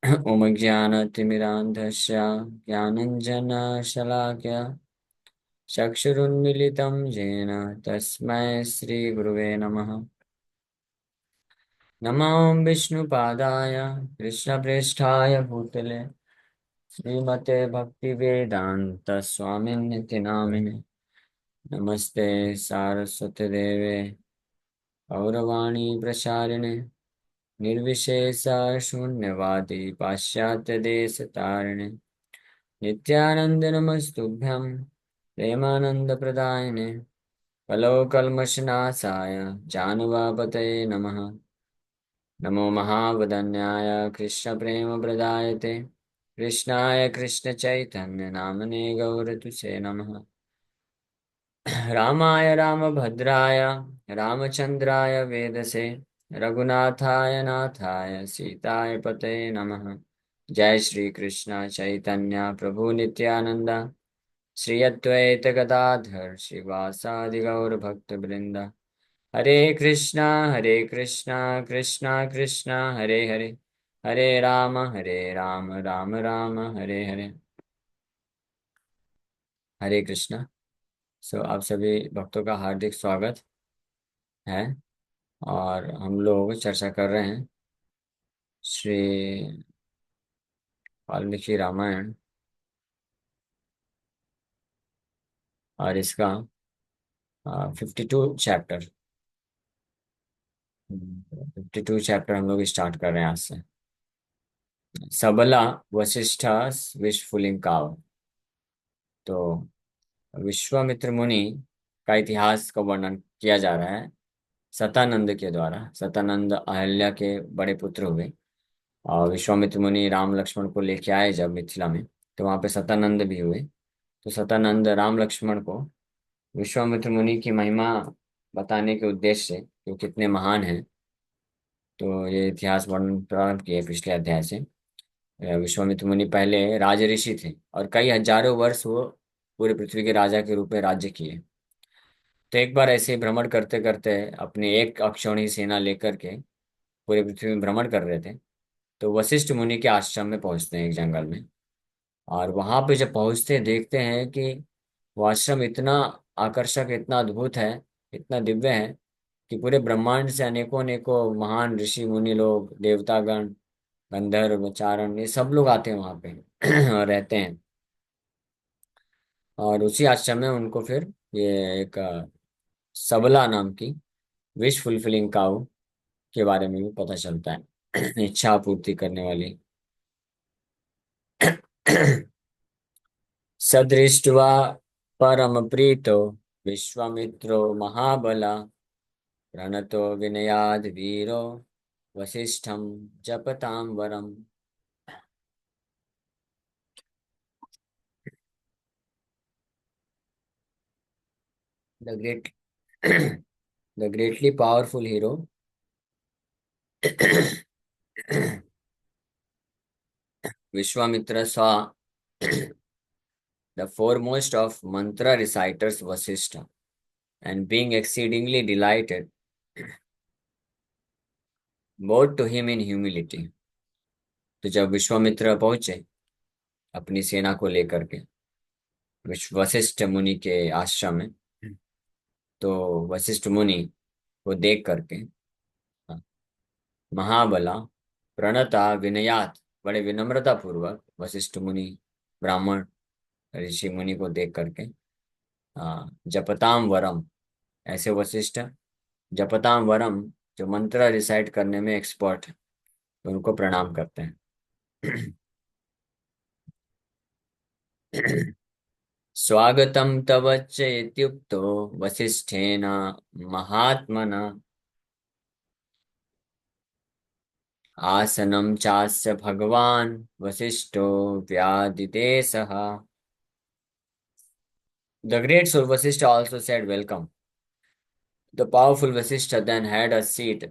उमज्ञानतिमिरान्धस्य ज्ञानञ्जनशलाकया चक्षुरुन्मिलितं येन तस्मै श्रीगुरुवे नमः। नमो विष्णुपादाय कृष्णप्रेष्ठाय भूतले श्रीमते भक्तिवेदान्तस्वामिन्निति नामिने। नमस्ते सारस्वतीदेवे गौरवाणी प्रचारिणे निर्विशेष शून्यवादी पाश्चात्यदेशतारिणे नित्यानंद नमस्तुभ्यं प्रेमानंदप्रदायिने कलौकल्मषनाशाय जानवापतये नमः। नमो महावदन्याय कृष्णप्रेमप्रदायते कृष्णाय कृष्णचैतन्यनामने गौरतुसे नमः। रामाय रामभद्राय रामचन्द्राय वेदसे रघुनाथाय नाथाय सीताय पतये नमः। जय श्री कृष्ण चैतन्य प्रभु नित्यानंद श्री अद्वैत गदाधर श्रीवासादि गौर भक्त वृंद। हरे कृष्णा कृष्णा कृष्णा हरे हरे हरे राम राम राम हरे हरे। हरे कृष्णा। आप सभी भक्तों का हार्दिक स्वागत है। और हम लोग चर्चा कर रहे हैं श्री वाल्मीकि रामायण और इसका 52 चैप्टर। 52 चैप्टर हम लोग स्टार्ट कर रहे हैं आज से। सबला वशिष्ठ विश्वफुलिंग काव। तो विश्वामित्र मुनि का इतिहास का वर्णन किया जा रहा है सतानंद के द्वारा। सतानंद अहल्या के बड़े पुत्र हुए और विश्वामित्र मुनि राम लक्ष्मण को लेके आए जब मिथिला में, तो वहां पे सतानंद भी हुए। तो सतानंद राम लक्ष्मण को विश्वामित्र मुनि की महिमा बताने के उद्देश्य से कि वो कितने महान हैं, तो ये इतिहास वर्णन प्रारंभ किए पिछले अध्याय से। विश्वामित्र मुनि पहले राज ऋषि थे और कई हजारों वर्ष वो पूरे पृथ्वी के राजा के रूप में राज्य किए। तो एक बार ऐसे ही भ्रमण करते करते अपनी एक अक्षौणी सेना लेकर के पूरे पृथ्वी में भ्रमण कर रहे थे, तो वशिष्ठ मुनि के आश्रम में पहुंचते हैं एक जंगल में। और वहां पे जब पहुंचते हैं देखते हैं कि वो आश्रम इतना आकर्षक, इतना अद्भुत है, इतना दिव्य है कि पूरे ब्रह्मांड से अनेकों अनेकों महान ऋषि मुनि लोग, देवतागण, गंधर्व, चारण, ये सब लोग आते हैं वहां पे और रहते हैं। और उसी आश्रम में उनको फिर ये एक सबला नाम की विश फुलफिलिंग काउ के बारे में भी पता चलता है इच्छा पूर्ति करने वाली। सदृष्ट्वा परम प्रीतो विश्वामित्रो महाबला प्रणतो विनयाद वीरो वसिष्ठम जपताम वरम। The great the greatly powerful hero Vishwamitra saw the foremost of mantra reciters Vasishtha, and being exceedingly delighted, bowed to him in humility. तो जब विश्वामित्र पहुंचे अपनी सेना को लेकर के वशिष्ठ मुनि के आश्रम में, तो वशिष्ठ मुनि को देख करके महाबला प्रणता विनयात, बड़े विनम्रता पूर्वक वशिष्ठ मुनि ब्राह्मण ऋषि मुनि को देख करके जपताम वरम, ऐसे वशिष्ठ जपताम वरम जो मंत्र रिसाइट करने में एक्सपर्ट है, तो उनको प्रणाम करते हैं। स्वागतम तव च इत्युक्तो वसिष्ठेन महात्मना आसनं चास्य भगवान् वसिष्ठो व्यादिदेशः। The great Sur Vasishtha also said welcome. The powerful Vasishtha then had a seat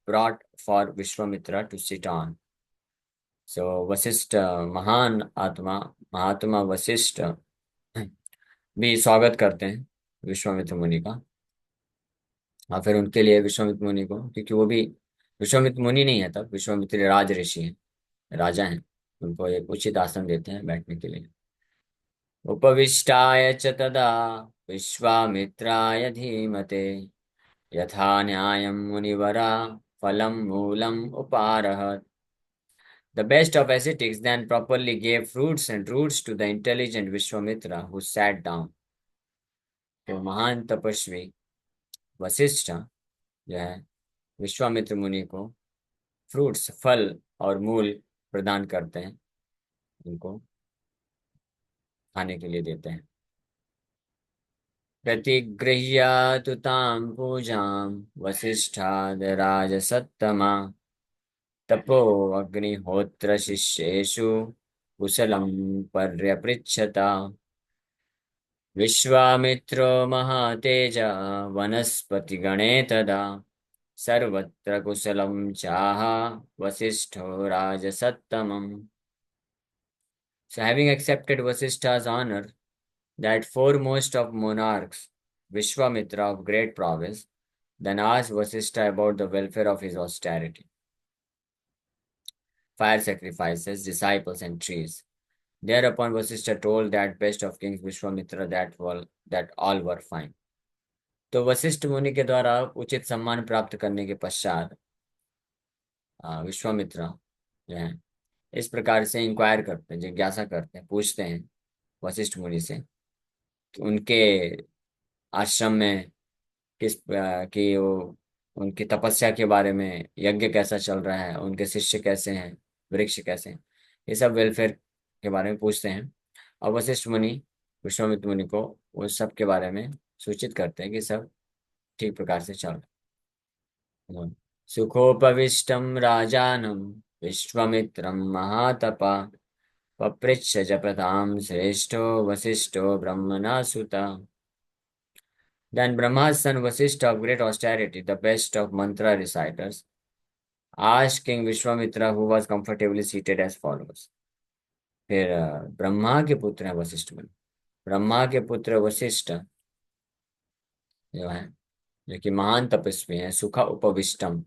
brought for Vishwamitra to sit on. So Vashishtha, महान आत्मा, महात्मा वशिष्ठ भी स्वागत करते हैं विश्वामित्र मुनि का। और फिर उनके लिए विश्वामित्र मुनि को, क्योंकि वो भी विश्वामित्र मुनि नहीं है तब, विश्वामित्र राज ऋषि हैं, राजा हैं, उनको एक उचित आसन देते हैं बैठने के लिए। उपविष्टाय च तदा विश्वामित्राय धीमते यथा न्यायं मुनिवरा फलं Moolam उपारहत। The best of ascetics then properly gave fruits and roots to the intelligent Vishwamitra, who sat down. तो महान तपस्वी वशिष्ठ जो है विश्वामित्र मुनि को फ्रूट्स फल और मूल प्रदान करते हैं, उनको खाने के लिए देते हैं। प्रतिगृह्य तु तां पूजां वसिष्ठादराजसत्तमा तपो अग्निहोत्र शिष्येषु कुशलं पर्यपृच्छता। विश्वामित्रो महातेजा वनस्पतिगणे तदा सर्वत्र कुशलं चाह वसिष्ठो राजसत्तमम्। So having accepted Vasishtha's honor, that foremost of monarchs, Vishwamitra of great prowess, then asked Vasishtha about the welfare of his austerity, fire sacrifices, disciples, and trees. Thereupon Vasishtha told that best of kings Vishwamitra that all were fine. तो वशिष्ठ मुनि के द्वारा उचित सम्मान प्राप्त करने के पश्चात विश्वामित्र जो है इस प्रकार से इंक्वायर करते हैं, जिज्ञासा करते हैं, पूछते हैं वशिष्ठ मुनि से कि उनके आश्रम में कि वो उनकी तपस्या के बारे में, यज्ञ कैसा चल रहा है, उनके शिष्य कैसे हैं, वृक्ष कैसे हैं, ये सब वेलफेयर के बारे में पूछते हैं। और वशिष्ठ मुनि विश्वामित्र मुनि को उस सब के बारे में सूचित करते हैं कि सब ठीक प्रकार से चल रहा है। सुखोपविष्टम राजानम विश्वामित्रम महातपा पपृच्छ जपतां श्रेष्ठो वसिष्ठो ब्रह्मणा सुता। Then Brahma's son Vasishtha of great austerity, the best of mantra reciters, asked King Vishwamitra, who was comfortably seated, as follows. फिर ब्रह्मा के पुत्र हैं वशिष्ठ मुनि। ब्रह्मा के पुत्र वशिष्ठ जो है, जो कि महान तपस्वी हैं, सुख उपविष्टम,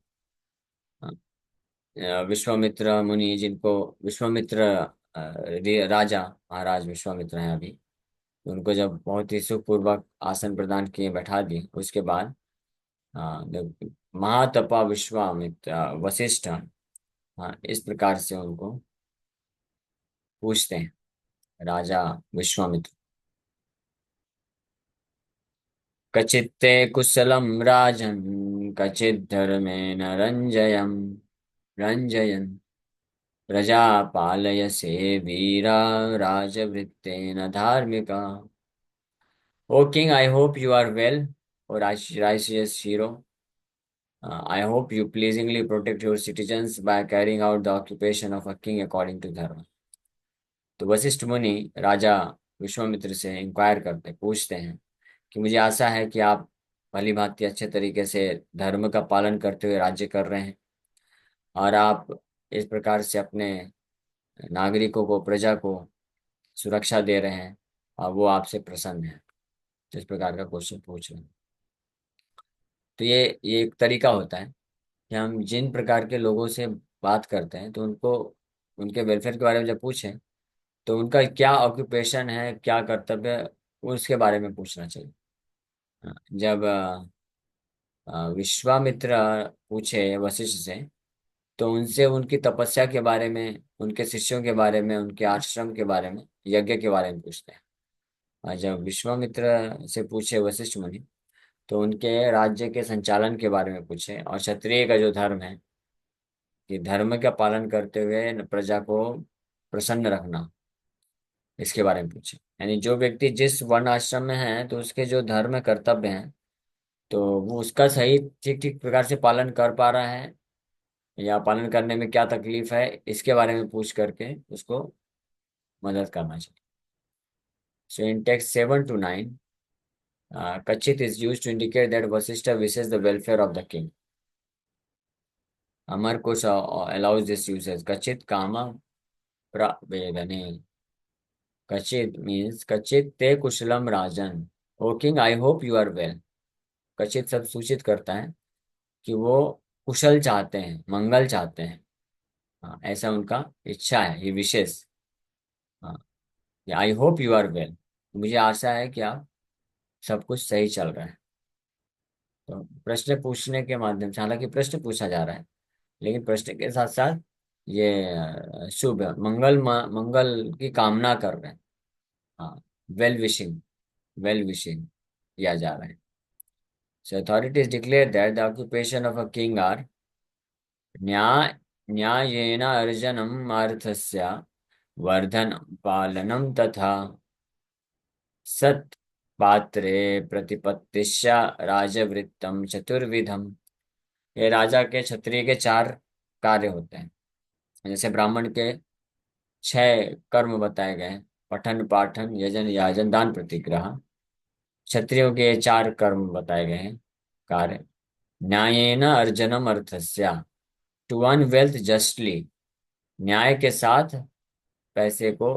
विश्वामित्र मुनि जिनको विश्वामित्र राजा महाराज विश्वामित्र हैं अभी, उनको जब बहुत ही सुखपूर्वक आसन प्रदान किए, बैठा दिए, उसके बाद महातपा विश्वामित्र वशिष्ठ, हाँ, इस प्रकार से उनको पूछते हैं राजा विश्वामित्र। कचित्ते कुशलम राजन कचित् धर्मेण रंजयन् प्रजा पालयसे वीरा राजवृत्तेन धार्मिका। O king, I hope you are well, O righteous hero. I hope you pleasingly protect your citizens by carrying out the occupation of a king according to dharma. तो वशिष्ठ मुनि राजा विश्वामित्र से इंक्वायर करते, पूछते हैं कि मुझे आशा है कि आप भली भांति अच्छे तरीके से धर्म का पालन करते हुए राज्य कर रहे हैं और आप इस प्रकार से अपने नागरिकों को, प्रजा को सुरक्षा दे रहे हैं और वो आपसे प्रसन्न है। इस प्रकार का क्वेश्चन पूछ रहे हैं। तो ये एक तरीका होता है कि हम जिन प्रकार के लोगों से बात करते हैं तो उनको उनके वेलफेयर के बारे में जब पूछें तो उनका क्या ऑक्यूपेशन है, क्या कर्तव्य है, उसके बारे में पूछना चाहिए। जब विश्वामित्र पूछे वशिष्ठ से तो उनसे उनकी तपस्या के बारे में, उनके शिष्यों के बारे में, उनके आश्रम के बारे में, यज्ञ के बारे में पूछते हैं। और जब विश्वामित्र से पूछे वशिष्ठ मुनि तो उनके राज्य के संचालन के बारे में पूछे और क्षत्रिय का जो धर्म है कि धर्म का पालन करते हुए प्रजा को प्रसन्न रखना, इसके बारे में पूछे। यानी जो व्यक्ति जिस वर्ण आश्रम में है तो उसके जो धर्म कर्तव्य हैं तो वो उसका सही ठीक ठीक प्रकार से पालन कर पा रहा है या पालन करने में क्या तकलीफ है, इसके बारे में पूछ करके उसको मदद करना चाहिए। सो इन text 7 to 9, Kachit is used to indicate that Vasishtha wishes the welfare of the king. Amar Kosh allows this usage. Kachit kama pravedane. Kachit means Kachit te kushalam rajan. O king, I hope you are well. कचित सब सूचित करता है कि वो कुशल चाहते हैं, मंगल चाहते हैं। हाँ, ऐसा उनका इच्छा है, ये विशेष। हाँ, I hope you are well, मुझे आशा है कि आप सब कुछ सही चल रहा है। तो प्रश्न पूछने के माध्यम से, हालांकि प्रश्न पूछा जा रहा है, लेकिन प्रश्न के साथ साथ ये शुभ मंगल, मंगल की कामना कर रहे हैं। हाँ, वेल विशिंग, वेल विशिंग किया जा रहा है। So authorities declare that the occupation of a king are न्याय न्यायेन अर्जनम् अर्थस्य वर्धनं पालनं तथा सत् पात्रे प्रतिपत्तिश्च राजवृत्तम चतुर्विधम। ये राजा के, क्षत्रिय के चार कार्य होते हैं। जैसे ब्राह्मण के छह कर्म बताए गए हैं, पठन पाठन यजन याजन दान प्रतिग्रह। क्षत्रियों के चार कर्म बताए गए हैं, कार्य। न्यायेन अर्जनम अर्थस्य, टू अर्न वेल्थ जस्टली, न्याय के साथ पैसे को,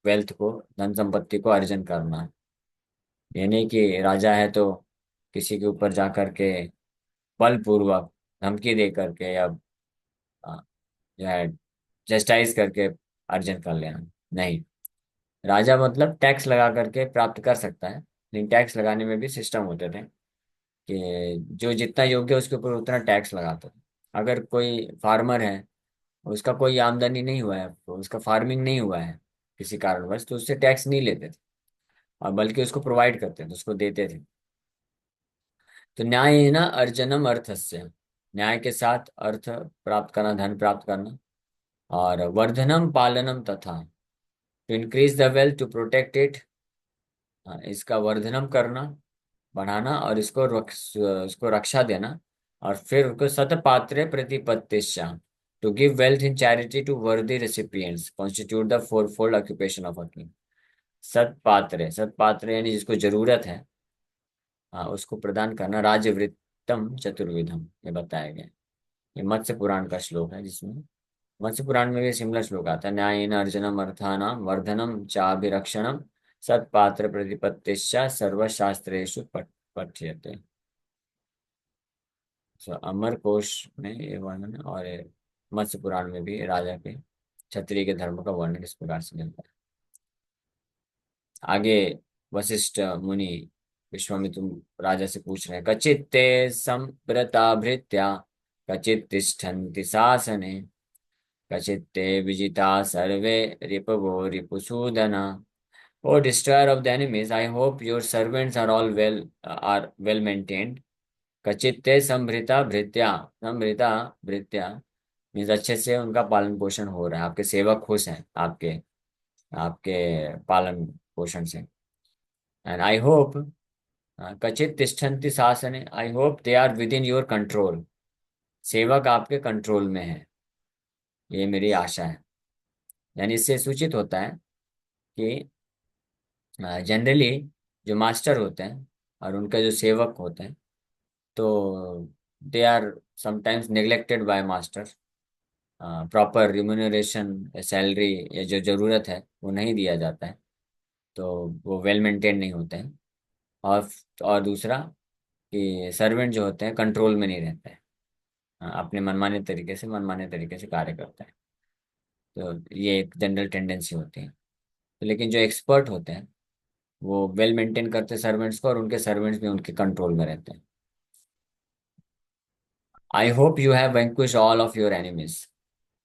वेल्थ को, धन संपत्ति को अर्जन करना। ये नहीं कि राजा है तो किसी के ऊपर जा करके बलपूर्वक धमकी दे करके या अ, जो है जस्टिस करके अर्जन कर लेना। नहीं, राजा मतलब टैक्स लगा करके प्राप्त कर सकता है, लेकिन टैक्स लगाने में भी सिस्टम होते थे कि जो जितना योग्य है उसके ऊपर उतना टैक्स लगाता था। अगर कोई फार्मर है, उसका कोई आमदनी नहीं हुआ है, तो उसका फार्मिंग नहीं हुआ है किसी कारणवश, तो उससे टैक्स नहीं लेते थे, और बल्कि उसको प्रोवाइड करते थे, उसको देते थे। तो न्याय ना अर्जनम अर्थस्य, न्याय के साथ अर्थ प्राप्त करना, धन प्राप्त करना। और वर्धनम पालनम तथा, to increase the wealth, to protect it, इसका वर्धनम करना, बढ़ाना, और इसको रक्षा देना। और फिर उसको सतपात्रे प्रतिपत्तिश्च, to give wealth in charity to worthy recipients constitute the four fold occupation of a king. सतपात्रे, सतपात्रे यानी जिसको जरूरत है, उसको प्रदान करना। राजवृत्तम चतुर्विधम, ये बताया गया। ये मत्स्य पुराण का श्लोक है, जिसमें मत्स्य पुराण में भी सिमिलर श्लोक आता है। न्यायेन अर्जनम अर्थानाम वर्धनम चाभिरक्षणम सत्पात्र प्रतिपत्तिश्च सर्वशास्त्रेषु पठ्यते। अमर कोश में ये वर्णन है, और ये मत्स्य पुराण में भी राजा के, क्षत्रिय के धर्म का वर्णन इस प्रकार से मिलता है। आगे वशिष्ठ मुनि विश्वामित्र राजा से पूछ रहे हैं, कचित् ते संप्रता भृत्या कचित् तिष्ठन्ति शासने कचित् ते विजिता सर्वे रिपवो रिपुसूदना। O destroyer of the enemies, I hope your servants are all well maintained. कचित्ते संभृता भृत्या, संभृता भृत्या मीन्स अच्छे से उनका पालन पोषण हो रहा है, आपके सेवक खुश हैं आपके आपके पालन पोषण से। एंड आई होप, कचित तिष्ठन्ति शासने, I hope they are within your control, सेवक आपके कंट्रोल में है, ये मेरी आशा है। यानी इससे सूचित होता है कि जनरली जो मास्टर होते हैं और उनके जो सेवक होते हैं, तो they are sometimes neglected by master. Proper remuneration, salary या जो जरूरत है वो नहीं दिया जाता है, तो वो वेल मेंटेन नहीं होते हैं। और दूसरा कि सर्वेंट जो होते हैं कंट्रोल में नहीं रहते हैं, अपने मनमाने तरीके से कार्य करते हैं। तो ये एक जनरल टेंडेंसी होती है। तो लेकिन जो एक्सपर्ट होते हैं वो वेल मेंटेन करते हैं सर्वेंट्स को, और उनके सर्वेंट्स भी उनके कंट्रोल में रहते हैं। I hope you have vanquish all of your enemies,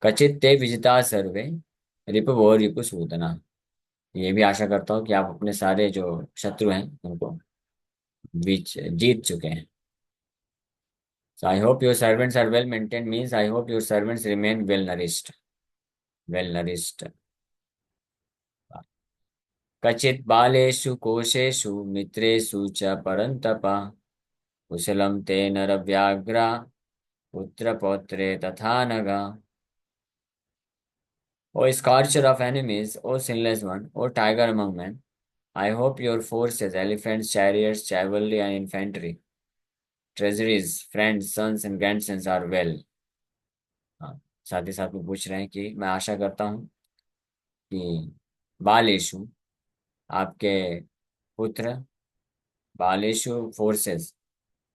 कचित ते विजिता सर्वे रिपवो रिपुसूदना। ये भी आशा करता हूँ कि आप अपने सारे जो शत्रु हैं उनको बीच जीत चुके हैं। So I hope your servants are well maintained means I hope your servants remain well nourished. Well nourished. कचित् बालेषु कोशेषु मित्रेषु च परन्तप कुशलं ते नरव्याघ्रा पुत्रपौत्रे तथा Naga. O scorcher of enemies, O sinless one, O tiger among men, I hope your forces, elephants, chariots, cavalry and infantry, treasuries, friends, sons and grandsons are well. हाँ, साथ ही साथ में पूछ रहे हैं कि मैं आशा करता हूँ कि बालेशु, आपके पुत्र, बालेशु फोर्सेस,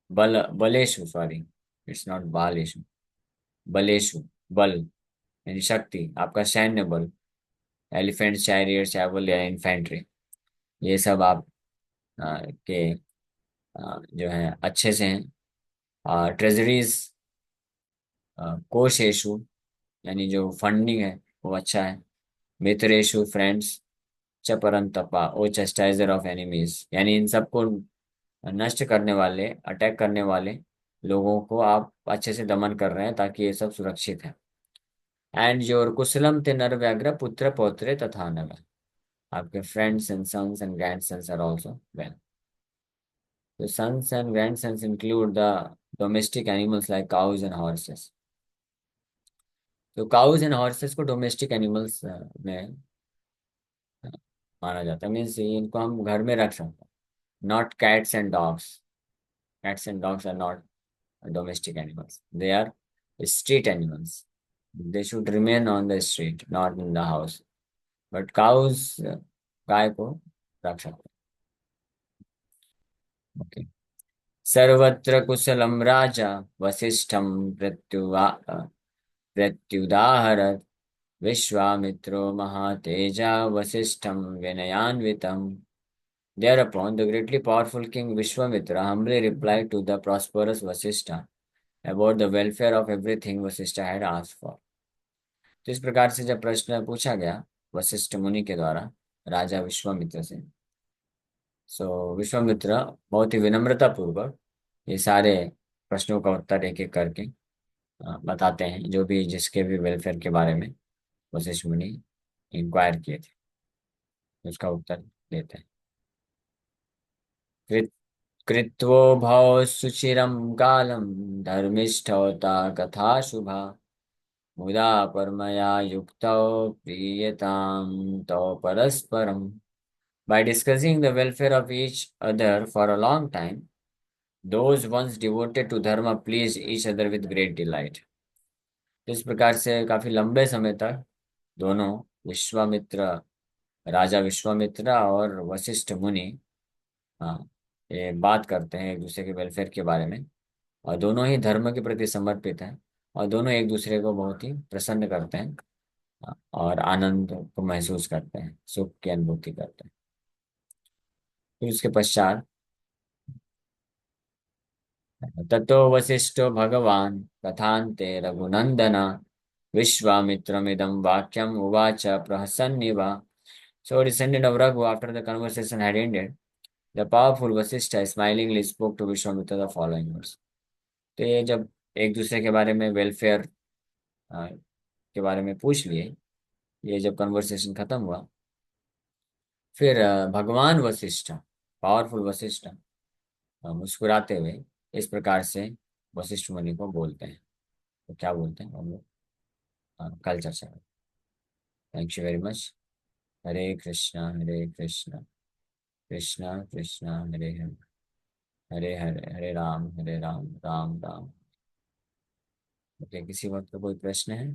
बलेशु, सॉरी, इट्स नॉट बालेशु, बलेशु, बल, यानी शक्ति, आपका सैन्य बल, एलिफेंट, चैरियट, कैवल, इन्फेंट्री, ये सब आप के जो है अच्छे से हैं। ट्रेजरीज, कोषेशु, यानी जो फंडिंग है वो अच्छा है। मित्रेशु, फ्रेंड्स, च परंतपा, ओ चेस्टाइजर ऑफ एनिमीज, यानी इन सबको नष्ट करने वाले, अटैक करने वाले लोगों को आप अच्छे से दमन कर रहे हैं ताकि ये सब सुरक्षित है। एंड योर कुशलम ते नर व्याघ्र पुत्र पौत्रे तथा नग, आपके friends and sons and grandsons are also well. The sons and grandsons include the domestic animals like cows and horses. तो काउज एंड हॉर्सेस को डोमेस्टिक एनिमल्स में माना जाता है, मीन्स इनको हम घर में रख सकते हैं। Not cats and dogs, cats and dogs are not domestic animals, they are street animals, they should remain on the street not in the house. But cows, गाय को रख सकते हैं। ओके। सर्वत्र कुशलम राजा वसिष्ठम प्रत्युदाहरत् विश्वामित्रो महातेजा वसिष्ठं विनयान्वितम्। Thereupon, the greatly powerful king Vishwamitra humbly replied to the prosperous Vasishtha about the welfare of everything Vasishtha had asked for. तो इस प्रकार से जब प्रश्न पूछा गया वशिष्ठ मुनि के द्वारा राजा विश्वामित्र से, सो विश्वामित्र बहुत ही विनम्रता पूर्वक ये सारे प्रश्नों का उत्तर एक एक करके बताते हैं, जो भी जिसके भी वेलफेयर के बारे में वशिष्ठ मुनि इंक्वायर किए थे, उसका उत्तर देते हैं। कृत कृत्वोऽभौ सुचिरं कालं धर्मिष्ठोता कथा शुभा मुदा परमया युक्तौ प्रीयतां तौ परस्परम। By discussing the welfare of each other for a long time, those once devoted to dharma pleased each other with great delight. इस प्रकार से काफी लंबे समय तक दोनों विश्वामित्र, राजा विश्वामित्र और वशिष्ठ मुनि, हाँ, ये बात करते हैं एक दूसरे के वेलफेयर के बारे में, और दोनों ही धर्म के प्रति समर्पित हैं, और दोनों एक दूसरे को बहुत ही प्रसन्न करते हैं, हाँ, और आनंद को महसूस करते हैं, सुख की अनुभूति करते हैं। फिर उसके पश्चात ततो वसिष्ठो भगवान कथान्ते रघुनंदन विश्वामित्रमिदं वाक्यम उवाच प्रहसन्निव। So descendant of Raghu, after the conversation had ended, the powerful Vasishtha smilingly spoke to Vishwamitra the following words. तो ये जब एक दूसरे के बारे में, वेलफेयर के बारे में पूछ लिए, ये जब कन्वर्सेशन खत्म हुआ, फिर भगवान वशिष्ठ, पावरफुल वशिष्ठ, मुस्कुराते हुए इस प्रकार से वशिष्ठ मुनि को बोलते हैं। तो क्या बोलते हैं हम लोग कल चर्चा करें। Thank you very much. Hare Krishna Hare Krishna, Krishna Krishna Hare Hare, Hare Hare Hare Ram Ram Ram Ram. Okay, किसी वक्त का कोई प्रश्न है?